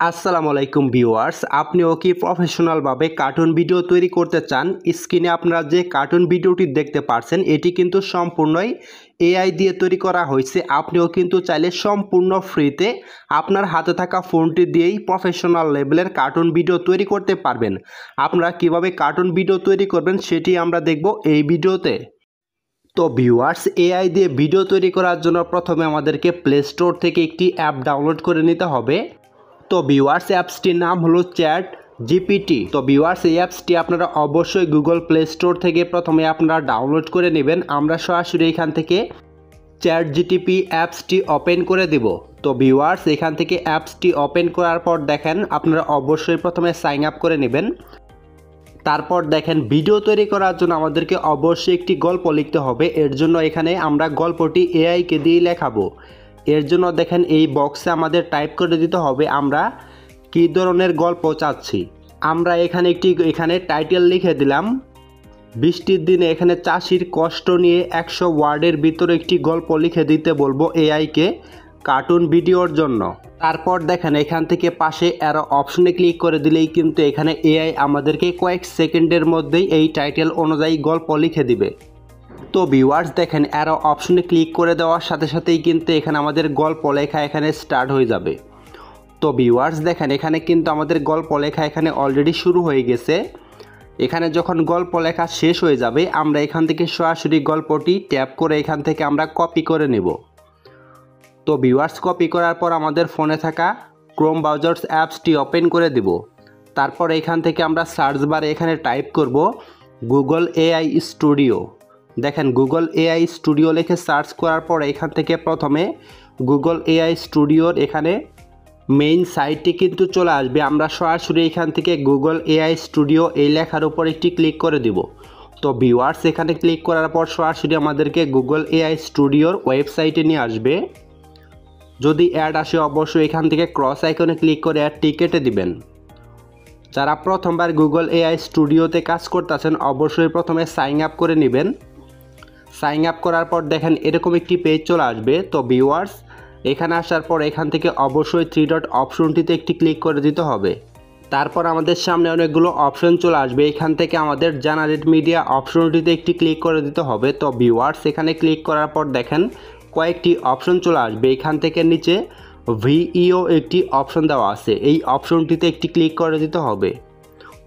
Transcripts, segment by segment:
আসসালামু আলাইকুম ভিউয়ার্স, আপনিও কি প্রফেশনালভাবে কার্টুন ভিডিও তৈরি করতে চান? স্ক্রিনে আপনারা যে কার্টুন ভিডিওটি দেখতে পাচ্ছেন এটি কিন্তু সম্পূর্ণই এআই দিয়ে তৈরি করা হয়েছে। আপনিও কিন্তু চাইলে সম্পূর্ণ ফ্রিতে আপনার হাতে থাকা ফোনটি দিয়েই প্রফেশনাল লেভেলের কার্টুন ভিডিও তৈরি করতে পারবেন। আপনারা কিভাবে কার্টুন ভিডিও তৈরি করবেন সেটি আমরা দেখব এই ভিডিওতে। তো ভিউয়ার্স, এআই দিয়ে ভিডিও তৈরি করার জন্য প্রথমে আমাদেরকে প্লে স্টোর থেকে একটি অ্যাপ ডাউনলোড করে নিতে হবে। তো ভিউয়ার্স, অ্যাপসটির নাম হলো চ্যাট জিপিটি। তো ভিউয়ার্স, এই অ্যাপসটি আপনারা অবশ্যই গুগল প্লে স্টোর থেকে প্রথমে আপনারা ডাউনলোড করে নেবেন। আমরা সরাসরি এখান থেকে চ্যাট জিটিপি অ্যাপসটি ওপেন করে দেব। তো ভিউয়ার্স, এখান থেকে অ্যাপসটি ওপেন করার পর দেখেন আপনারা অবশ্যই প্রথমে সাইন আপ করে নেবেন। তারপর দেখেন ভিডিও তৈরি করার জন্য আমাদেরকে অবশ্যই একটি গল্প লিখতে হবে। এর জন্য এখানে আমরা গল্পটি এআইকে দিয়ে লেখাবো। এর জন্য দেখেন এই বক্সে আমাদের টাইপ করে দিতে হবে আমরা কী ধরনের গল্প চাচ্ছি। আমরা এখানে টাইটেল লিখে দিলাম, বৃষ্টির দিনে এখানে চাষির কষ্ট নিয়ে 100 ওয়ার্ডের ভিতরে একটি গল্প লিখে দিতে বলবো এআইকে কার্টুন ভিডিওর জন্য। তারপর দেখেন এখান থেকে পাশে অ্যারো অপশনে ক্লিক করে দিলেই কিন্তু এখানে এআই আমাদেরকে কয়েক সেকেন্ডের মধ্যেই এই টাইটেল অনুযায়ী গল্প লিখে দিবে। তো ভিউয়ার্স, দেখেন অ্যারো অপশনে ক্লিক করে দেওয়ার সাথে সাথেই কিন্তু এখানে আমাদের গল্প লেখা এখানে স্টার্ট হয়ে যাবে। তো ভিউয়ার্স, দেখেন এখানে কিন্তু আমাদের গল্প লেখা এখানে অলরেডি শুরু হয়ে গেছে। এখানে যখন গল্প লেখা শেষ হয়ে যাবে আমরা এখান থেকে সরাসরি গল্পটি ট্যাপ করে এখান থেকে আমরা কপি করে নেব। তো ভিউয়ার্স, কপি করার পর আমাদের ফোনে থাকা ক্রোম ব্রাউজার্স অ্যাপসটি ওপেন করে দেব। তারপর এখান থেকে আমরা সার্চ বারে এখানে টাইপ করব গুগল এআই স্টুডিও। দেখেন গুগল এআই স্টুডিও লিখে সার্চ করার পর এখান থেকে প্রথমে গুগল এআই স্টুডিওর এখানে মেইন সাইটটি কিন্তু চলে আসবে। আমরা সরাসরি এখান থেকে গুগল এআই স্টুডিও এই লেখার উপর একটি ক্লিক করে দিব। তো ভিউয়ার্স, এখানে ক্লিক করার পর সরাসরি আমাদেরকে গুগল এআই স্টুডিওর ওয়েবসাইটে নিয়ে আসবে। যদি অ্যাড আসে অবশ্যই এখান থেকে ক্রস আইকনে ক্লিক করে অ্যাডটি কেটে দিবেন। যারা প্রথমবার গুগল এআই স্টুডিওতে কাজ করতেছেন অবশ্যই প্রথমে সাইন আপ করে নেবেন। সাইন আপ করার পর দেখেন এরকম একটি পেজ চলে আসবে। তো ভিউয়ার্স, এখানে আসার পর এখান থেকে অবশ্যই 3 ডট অপশনটিতে একটি ক্লিক করে দিতে হবে। তারপর আমাদের সামনে অনেকগুলো অপশন চলে আসবে। এখান থেকে আমাদের জেনারেট মিডিয়া অপশনটিতে একটি ক্লিক করে দিতে হবে। তো ভিউয়ার্স, এখানে ক্লিক করার পর দেখেন কয়েকটি অপশন চলে আসবে। এখান থেকে নিচে ভিইও একটি অপশন দেওয়া আছে, এই অপশনটিতে একটি ক্লিক করে দিতে হবে।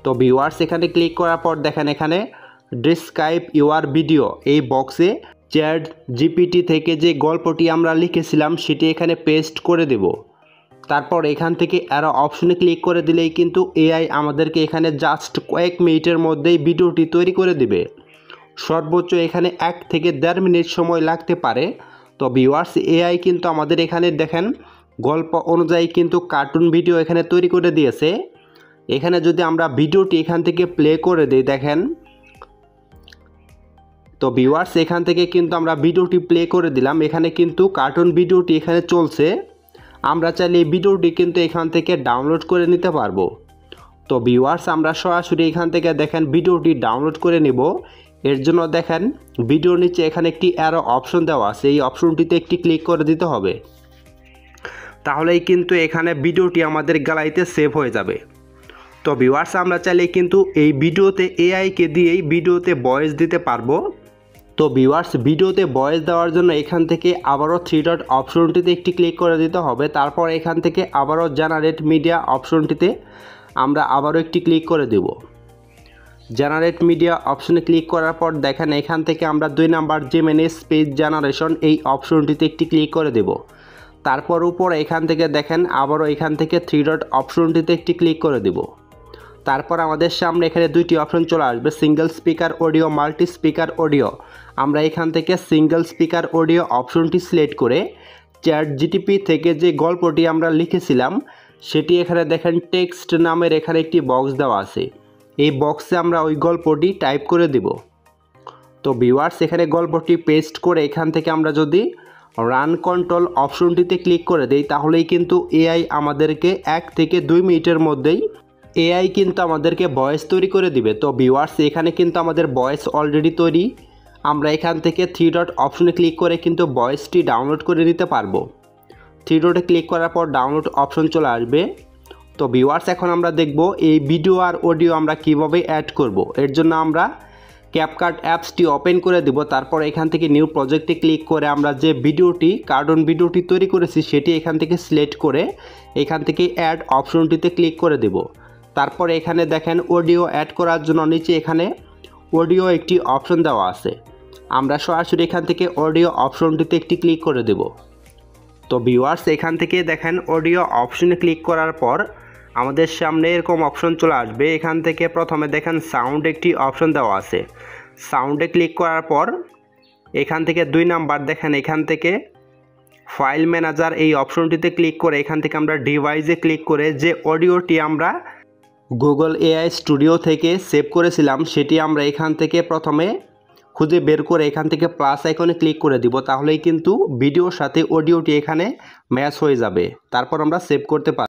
তো ভিউয়ার্স, এখানে ক্লিক করার পর দেখেন এখানে ডিসক্রাইব ইউর ভিডিও এই বক্সে চ্যাট জিপিটি থেকে যে গল্পটি আমরা লিখেছিলাম সেটি এখানে পেস্ট করে দেব। তারপর এখান থেকে আরও অপশনে ক্লিক করে দিলেই কিন্তু এআই আমাদেরকে এখানে জাস্ট কয়েক মিনিটের মধ্যেই ভিডিওটি তৈরি করে দিবে। সর্বোচ্চ এখানে 1 থেকে 1.5 মিনিট সময় লাগতে পারে। তো ভিউয়ার্স, এআই কিন্তু আমাদের এখানে দেখেন গল্প অনুযায়ী কিন্তু কার্টুন ভিডিও এখানে তৈরি করে দিয়েছে। এখানে যদি আমরা ভিডিওটি এখান থেকে প্লে করে দিই দেখেন, তো ভিউয়ার্স এখান থেকে কিন্তু আমরা ভিডিওটি প্লে করে দিলাম। এখানে কিন্তু কার্টুন ভিডিওটি এখানে চলছে। আমরা চাইলে এই ভিডিওটি কিন্তু এখান থেকে ডাউনলোড করে নিতে পারবো। তো ভিউয়ার্স, আমরা সরাসরি এখান থেকে দেখেন ভিডিওটি ডাউনলোড করে নেব। এর জন্য দেখেন ভিডিওর নিচে এখানে একটি অ্যারো অপশন দেওয়া আছে, এই অপশনটিতে একটি ক্লিক করে দিতে হবে। তাহলেই কিন্তু এখানে ভিডিওটি আমাদের গ্যালারিতে সেভ হয়ে যাবে। তো ভিউয়ার্স, আমরা চাইলে কিন্তু এই ভিডিওতে এআইকে দিয়েই ভিডিওতে ভয়েস দিতে পারবো। তো ভিউয়ার্স, ভিডিওতে ভয়েস দেওয়ার জন্য এখান থেকে আবারও 3 ডট অপশনটিতে একটি ক্লিক করে দিতে হবে। তারপর এখান থেকে আবারও জেনারেট মিডিয়া অপশনটিতে আমরা আবারও একটি ক্লিক করে দেব। জেনারেট মিডিয়া অপশনে ক্লিক করার পর দেখেন এখান থেকে আমরা 2 নাম্বার জেমিনি স্পিচ জেনারেশন এই অপশনটিতে একটি ক্লিক করে দেব। তারপর উপরে এখান থেকে দেখেন আবারও এখান থেকে 3 ডট অপশনটিতে একটি ক্লিক করে দেব। তারপর আমাদের সামনে এখানে 2টি অপশন চলে আসবে, single speaker audio, multi speaker audio. আমরা এখান থেকে সিঙ্গেল স্পিকার অডিও অপশনটি সিলেক্ট করে চ্যাট জিটিপি থেকে যে গল্পটি আমরা লিখেছিলাম সেটি এখানে দেখেন টেক্সট নামের এখানে একটি বক্স দেওয়া আছে, এই বক্সে আমরা ওই গল্পটি টাইপ করে দেব। তো ভিউয়ার্স, এখানে গল্পটি পেস্ট করে এখান থেকে আমরা যদি রান কন্ট্রোল অপশনটিতে ক্লিক করে দেই তাহলেই কিন্তু এআই আমাদেরকে 1 থেকে 2 মিনিটের মধ্যেই এআই কিন্তু আমাদেরকে ভয়েস তৈরি করে দিবে। তো ভিউয়ার্স, এখানে কিন্তু আমাদের ভয়েস অলরেডি তৈরি। আমরা এখান থেকে 3 ডট অপশনে ক্লিক করে কিন্তু ভয়েসটি ডাউনলোড করে নিতে পারবো। 3 ডটে ক্লিক করার পর ডাউনলোড অপশন চলে আসবে। তো ভিউয়ার্স এখন আমরা দেখব এই ভিডিও আর অডিও আমরা কিভাবে অ্যাড করব। এর জন্য আমরা ক্যাপকাট অ্যাপসটি ওপেন করে দেব, তারপর এখান থেকে নিউ প্রজেক্টে ক্লিক করে আমরা যে কার্টুন ভিডিওটি তৈরি করেছি সেটি এখান থেকে সিলেক্ট করে এখান থেকে অ্যাড অপশনটিতে ক্লিক করে দেব। তারপর এখানে দেখেন অডিও অ্যাড করার জন্য নিচে এখানে অডিও একটি অপশন দেওয়া আছে, আমরা সরাসরি এখান থেকে অডিও অপশনটিতে একটি ক্লিক করে দেব। তো ভিউয়ার্স এখান থেকে দেখেন অডিও অপশনে ক্লিক করার পর আমাদের সামনে এরকম অপশন চলে আসবে। এখান থেকে প্রথমে দেখেন সাউন্ড একটি অপশন দেওয়া আছে, সাউন্ডে ক্লিক করার পর এখান থেকে 2 নাম্বার দেখেন এখান থেকে ফাইল ম্যানেজার এই অপশনটিতে ক্লিক করে এখান থেকে আমরা ডিভাইসে ক্লিক করে যে অডিওটি আমরা গুগল এআই স্টুডিও থেকে সেভ করেছিলাম সেটি আমরা এখান থেকে প্রথমে খুঁজে বের করে এখান থেকে প্লাস আইকনে ক্লিক করে দিব, তাহলেই কিন্তু ভিডিওর সাথে অডিওটি এখানে ম্যাচ হয়ে যাবে। তারপর আমরা সেভ করতে পারব।